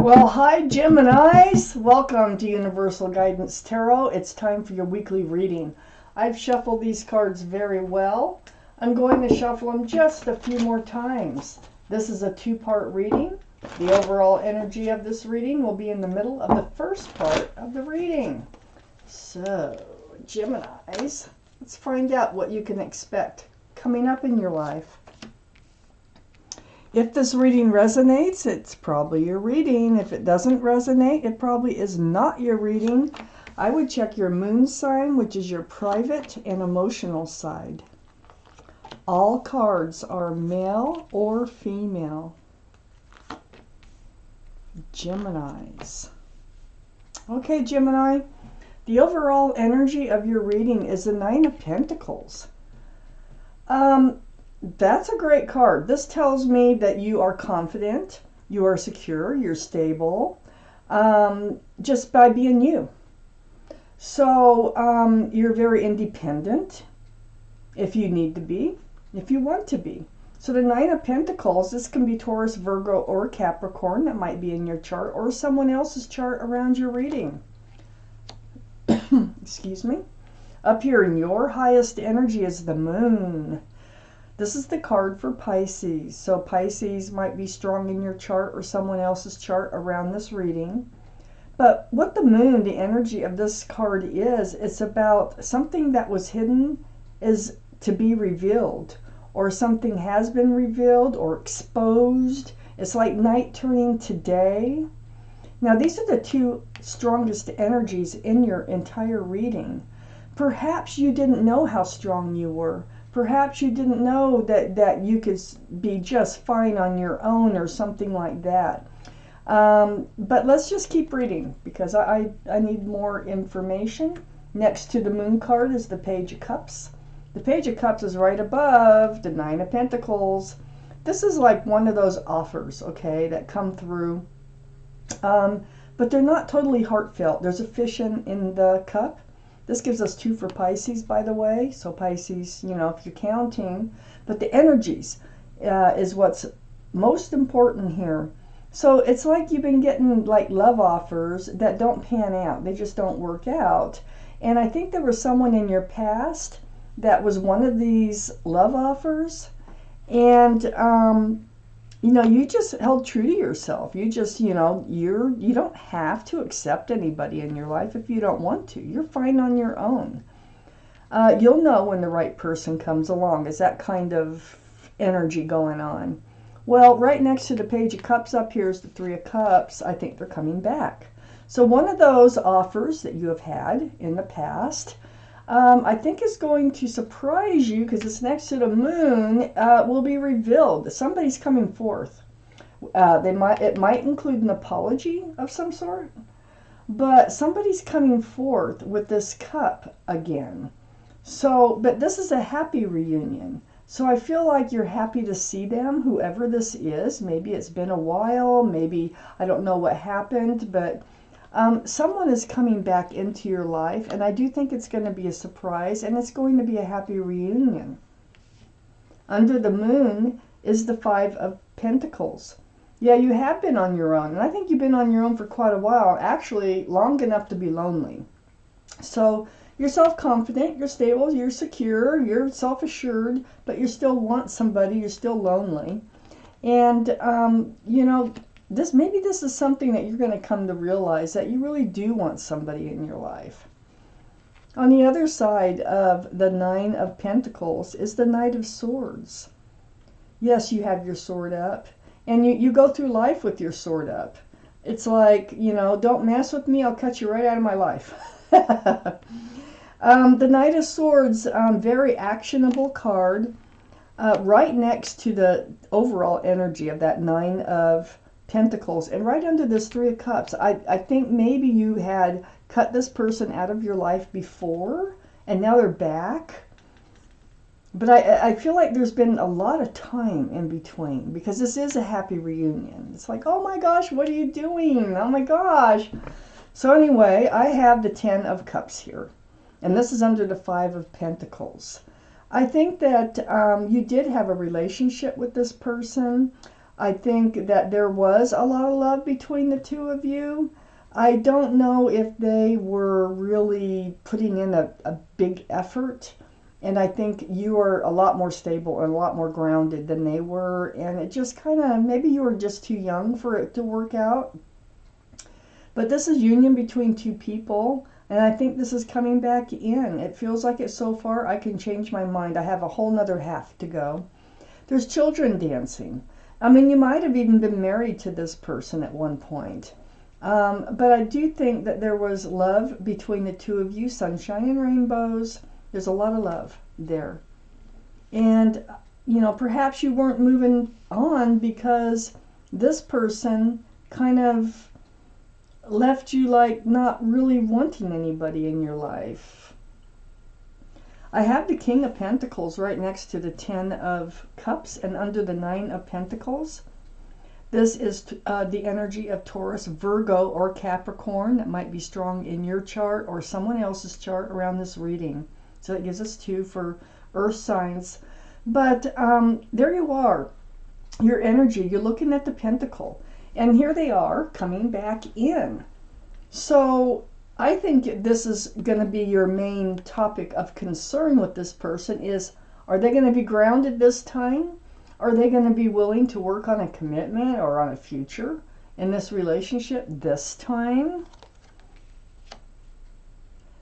Well, hi, Geminis. Welcome to Universal Guidance Tarot. It's time for your weekly reading. I've shuffled these cards very well. I'm going to shuffle them just a few more times. This is a two-part reading. The overall energy of this reading will be in the middle of the first part of the reading. So, Geminis, let's find out what you can expect coming up in your life. If this reading resonates, it's probably your reading. If it doesn't resonate, it probably is not your reading. I would check your moon sign, which is your private and emotional side. All cards are male or female. Geminis. Okay, Gemini. The overall energy of your reading is the Nine of Pentacles. That's a great card. This tells me that you are confident, you are secure, you're stable, just by being you. So you're very independent if you need to be, if you want to be. So the Nine of Pentacles, this can be Taurus, Virgo, or Capricorn. That might be in your chart or someone else's chart around your reading. Excuse me. Up here in your highest energy is the moon. This is the card for Pisces. So Pisces might be strong in your chart or someone else's chart around this reading. But what the moon, the energy of this card is, it's about something that was hidden is to be revealed, or something has been revealed or exposed. It's like night turning to day. Now these are the two strongest energies in your entire reading. Perhaps you didn't know how strong you were. Perhaps you didn't know that you could be just fine on your own or something like that. But let's just keep reading because I need more information. Next to the moon card is the Page of Cups. The Page of Cups is right above the Nine of Pentacles. This is like one of those offers, okay, that come through. But they're not totally heartfelt. There's a fish in the cup. This gives us 2 for Pisces, by the way. So Pisces, you know, if you're counting. But the energies is what's most important here. So it's like you've been getting like love offers that don't pan out. They just don't work out. And I think there was someone in your past that was one of these love offers. And, you know, you just held true to yourself. You just, you know, you don't have to accept anybody in your life if you don't want to. You're fine on your own. You'll know when the right person comes along. Is that kind of energy going on? Well, right next to the Page of Cups up here is the Three of Cups. I think they're coming back. So one of those offers that you have had in the past, I think is going to surprise you because it's next to the moon, will be revealed. Somebody's coming forth. It might include an apology of some sort, but somebody's coming forth with this cup again. So, but this is a happy reunion. So I feel like you're happy to see them, whoever this is. Maybe it's been a while. Maybe, I don't know what happened, but someone is coming back into your life, and I do think it's going to be a surprise, and it's going to be a happy reunion. Under the moon is the Five of Pentacles. Yeah, you have been on your own, and I think you've been on your own for quite a while, actually long enough to be lonely. So you're self-confident, you're stable, you're secure, you're self-assured, but you still want somebody, you're still lonely. And, you know, maybe this is something that you're going to come to realize, that you really do want somebody in your life. On the other side of the Nine of Pentacles is the Knight of Swords. Yes, you have your sword up, and you go through life with your sword up. It's like, you know, don't mess with me, I'll cut you right out of my life. The Knight of Swords, very actionable card, right next to the overall energy of that Nine of Pentacles, and right under this Three of Cups. I think maybe you had cut this person out of your life before and now they're back, but I feel like there's been a lot of time in between because this is a happy reunion. It's like, oh my gosh, what are you doing? Oh my gosh. So anyway, I have the Ten of Cups here, and this is under the Five of Pentacles. I think that you did have a relationship with this person. I think that there was a lot of love between the two of you. I don't know if they were really putting in a big effort. And I think you are a lot more stable and a lot more grounded than they were. And it just kind of, maybe you were just too young for it to work out. But this is union between two people. And I think this is coming back in. It feels like it so far. I can change my mind. I have a whole nother half to go. There's children dancing. I mean, you might have even been married to this person at one point. But I do think that there was love between the two of you, sunshine and rainbows. There's a lot of love there. And, you know, perhaps you weren't moving on because this person kind of left you like not really wanting anybody in your life. I have the King of Pentacles right next to the 10 of Cups and under the 9 of Pentacles. This is the energy of Taurus, Virgo, or Capricorn. That might be strong in your chart or someone else's chart around this reading. So that gives us 2 for earth signs. But there you are, your energy. You're looking at the pentacle. And here they are coming back in. So I think this is going to be your main topic of concern with this person is, are they going to be grounded this time? Are they going to be willing to work on a commitment or on a future in this relationship this time?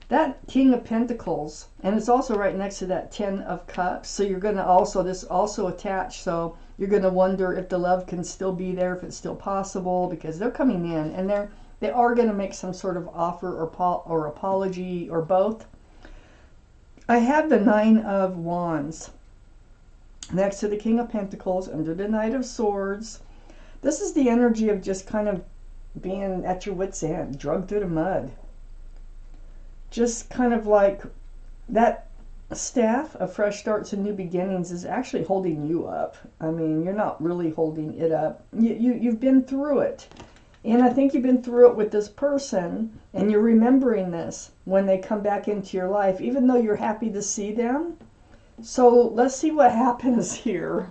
That King of Pentacles, and it's also right next to that 10 of Cups. So you're going to also, this also attached. So you're going to wonder if the love can still be there, if it's still possible, because they're coming in and they are going to make some sort of offer or apology or both. I have the 9 of Wands next to the King of Pentacles under the Knight of Swords. This is the energy of just kind of being at your wit's end, drugged through the mud. Just kind of like that staff of fresh starts and new beginnings is actually holding you up. I mean, you're not really holding it up. You've been through it. And I think you've been through it with this person, and you're remembering this when they come back into your life, even though you're happy to see them. So let's see what happens here.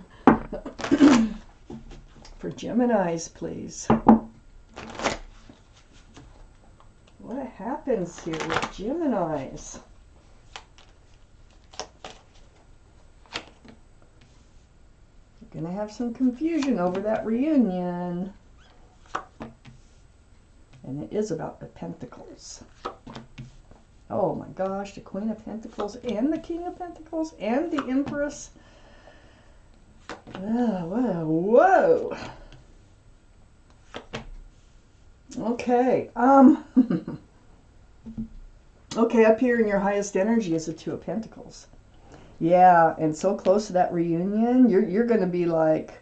For Geminis, please. What happens here with Geminis? You're going to have some confusion over that reunion. And it is about the Pentacles. Oh my gosh, the Queen of Pentacles and the King of Pentacles and the Empress. Oh, whoa. Okay. Okay, up here in your highest energy is the 2 of Pentacles. Yeah, and so close to that reunion, you're going to be like,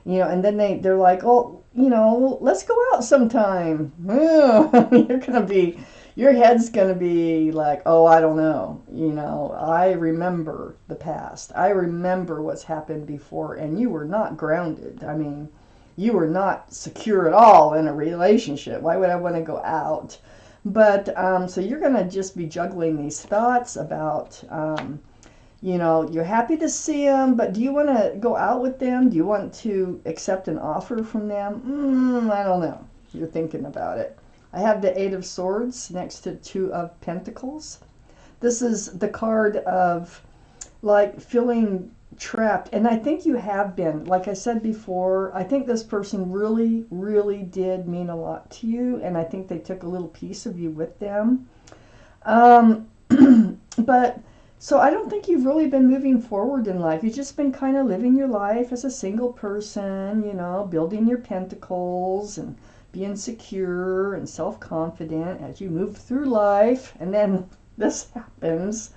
you know, and then they're like, oh, you know, let's go out sometime. You're going to be, your head's going to be like, oh, I don't know. You know, I remember the past. I remember what's happened before, and you were not grounded. I mean, you were not secure at all in a relationship. Why would I want to go out? But, so you're going to just be juggling these thoughts about, you know, you're happy to see them, but do you want to go out with them? Do you want to accept an offer from them? I don't know. You're thinking about it. I have the 8 of Swords next to 2 of Pentacles. This is the card of, like, feeling trapped. And I think you have been. Like I said before, I think this person really, really did mean a lot to you. And I think they took a little piece of you with them. But... so I don't think you've really been moving forward in life. You've just been kind of living your life as a single person, you know, building your pentacles and being secure and self-confident as you move through life. And then this happens.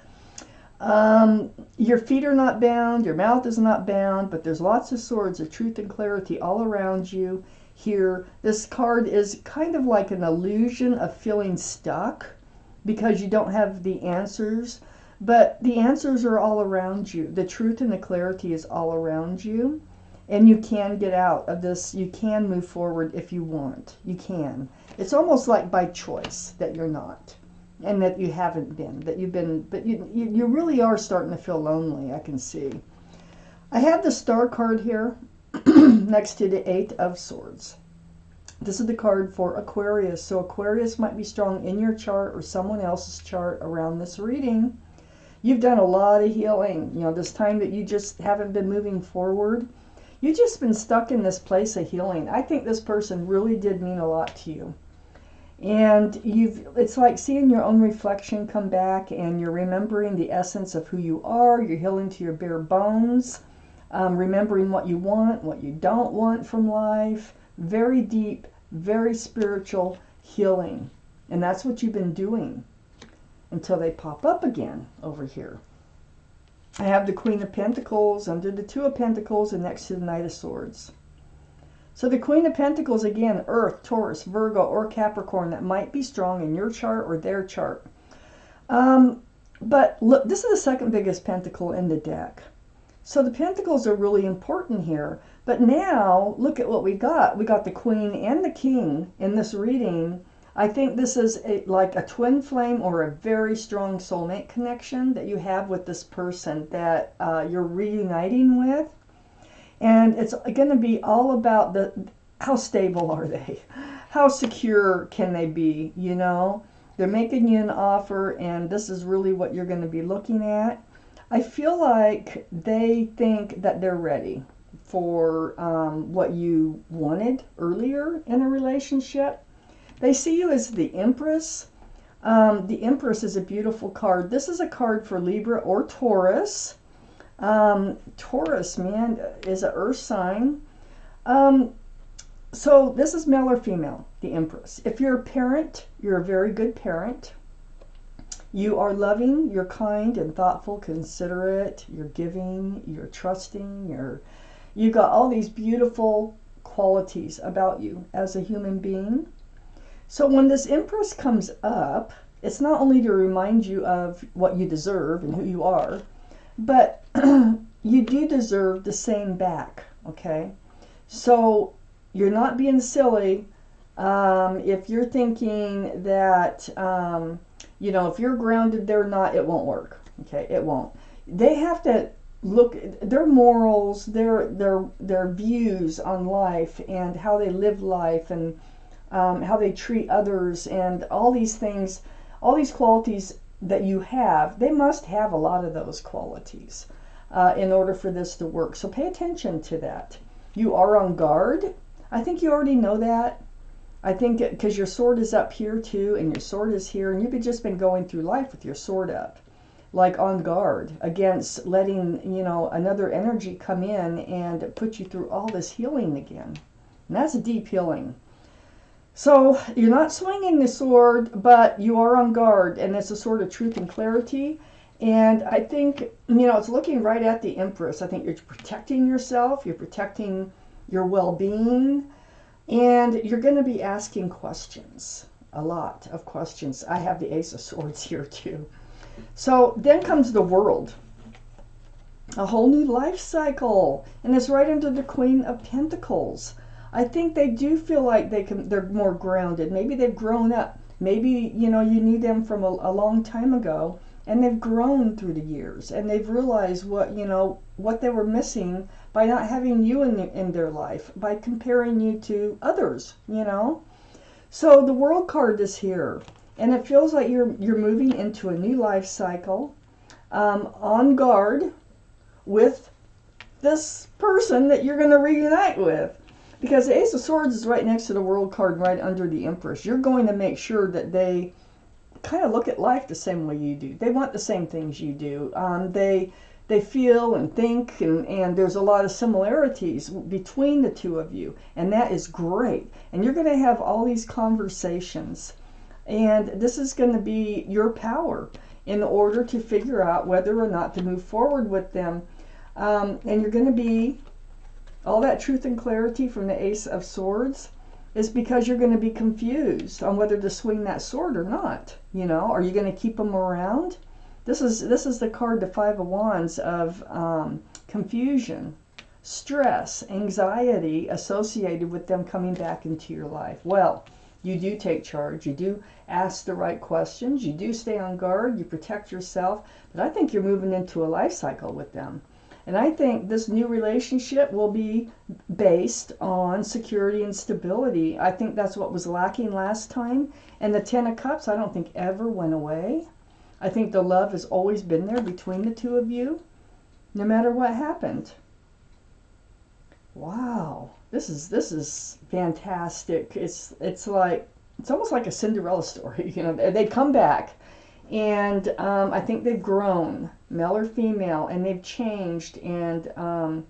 Your feet are not bound, your mouth is not bound, but there's lots of swords of truth and clarity all around you here. This card is kind of like an illusion of feeling stuck because you don't have the answers. But the answers are all around you. The truth and the clarity is all around you. And you can get out of this. You can move forward if you want. You can. It's almost like by choice that you're not. And that you haven't been. That you've been. But you really are starting to feel lonely, I can see. I have the Star card here. next to the Eight of Swords. This is the card for Aquarius. So Aquarius might be strong in your chart or someone else's chart around this reading. You've done a lot of healing. You know, this time that you just haven't been moving forward. You've just been stuck in this place of healing. I think this person really did mean a lot to you. And it's like seeing your own reflection come back, and you're remembering the essence of who you are. You're healing to your bare bones, remembering what you want, what you don't want from life. Very deep, very spiritual healing. And that's what you've been doing until they pop up again over here. I have the Queen of Pentacles under the Two of Pentacles and next to the Knight of Swords. So the Queen of Pentacles, again, Earth, Taurus, Virgo, or Capricorn, that might be strong in your chart or their chart. But look, this is the second biggest pentacle in the deck. So the pentacles are really important here. But now, look at what we got. We got the Queen and the King in this reading. I think this is like a twin flame or a very strong soulmate connection that you have with this person that you're reuniting with. And it's going to be all about how stable are they? How secure can they be? You know, they're making you an offer, and this is really what you're going to be looking at. I feel like they think that they're ready for what you wanted earlier in a relationship. They see you as the Empress. The Empress is a beautiful card. This is a card for Libra or Taurus. Taurus, man, is an earth sign. So this is male or female, the Empress. If you're a parent, you're a very good parent. You are loving, you're kind and thoughtful, considerate, you're giving, you're trusting, you've got all these beautiful qualities about you as a human being. So when this Empress comes up, it's not only to remind you of what you deserve and who you are, but you do deserve the same back, okay? So you're not being silly if you're thinking that, you know, if you're grounded, they're not, it won't work, okay? It won't. They have to look, their morals, their views on life and how they live life and how they treat others and all these things, all these qualities that you have, they must have a lot of those qualities in order for this to work. So pay attention to that. You are on guard. I think you already know that. I think because your sword is up here too, and your sword is here, and you've just been going through life with your sword up, like on guard against letting, you know, another energy come in and put you through all this healing again. And that's a deep healing. So you're not swinging the sword, but you are on guard, and it's a sword of truth and clarity. And I think, you know, it's looking right at the Empress. I think you're protecting yourself, you're protecting your well-being, and you're going to be asking questions, a lot of questions. I have the Ace of Swords here too. So then comes the World, a whole new life cycle, and it's right under the Queen of Pentacles. I think they do feel like they're more grounded. Maybe they've grown up. Maybe, you know, you knew them from a long time ago, and they've grown through the years, and they've realized what, you know, what they were missing by not having you in their life, by comparing you to others, you know. So the World card is here, and it feels like you're moving into a new life cycle, on guard with this person that you're going to reunite with. Because the Ace of Swords is right next to the World card, right under the Empress. You're going to make sure that they kind of look at life the same way you do. They want the same things you do. They feel and think, and there's a lot of similarities between the two of you. And that is great. And you're going to have all these conversations. And this is going to be your power in order to figure out whether or not to move forward with them. And you're going to be... all that truth and clarity from the Ace of Swords is because you're going to be confused on whether to swing that sword or not. You know, are you going to keep them around? This is the card, the Five of Wands, of confusion, stress, anxiety associated with them coming back into your life. Well, you do take charge. You do ask the right questions. You do stay on guard. You protect yourself. But I think you're moving into a life cycle with them. And I think this new relationship will be based on security and stability. I think that's what was lacking last time. And the Ten of Cups, I don't think ever went away. I think the love has always been there between the two of you, no matter what happened. Wow, this is fantastic. It's almost like a Cinderella story. You know, they come back, and I think they've grown, male or female, and they've changed, and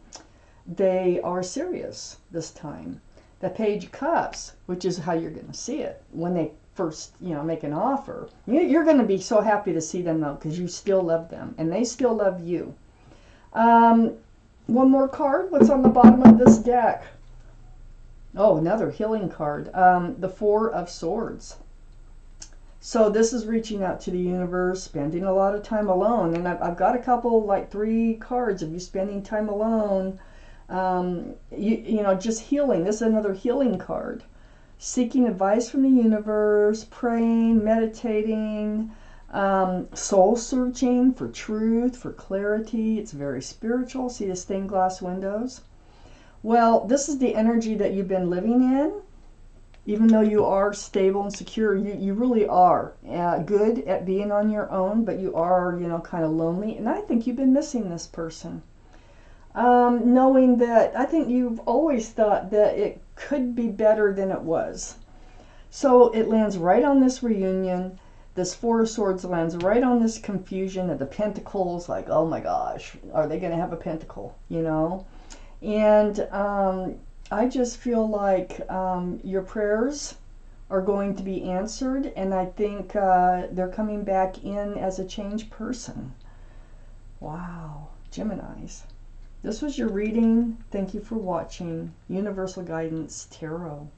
they are serious this time. The Page of Cups, which is how you're going to see it when they first, make an offer. You're going to be so happy to see them though, because you still love them, and they still love you. One more card. What's on the bottom of this deck? Oh, another healing card. The Four of Swords. So this is reaching out to the universe, spending a lot of time alone. And I've got a couple, like 3 cards of you spending time alone. Just healing. This is another healing card. Seeking advice from the universe, praying, meditating, soul searching for truth, for clarity. It's very spiritual. See the stained glass windows? Well, this is the energy that you've been living in. Even though you are stable and secure, you really are good at being on your own, but you are, kind of lonely. And I think you've been missing this person. Knowing that, I think you've always thought that it could be better than it was. So it lands right on this reunion. This Four of Swords lands right on this confusion of the pentacles, like, oh my gosh, are they going to have a pentacle, And I just feel like your prayers are going to be answered, and I think they're coming back in as a changed person. Wow, Geminis. This was your reading. Thank you for watching. Universal Guidance Tarot.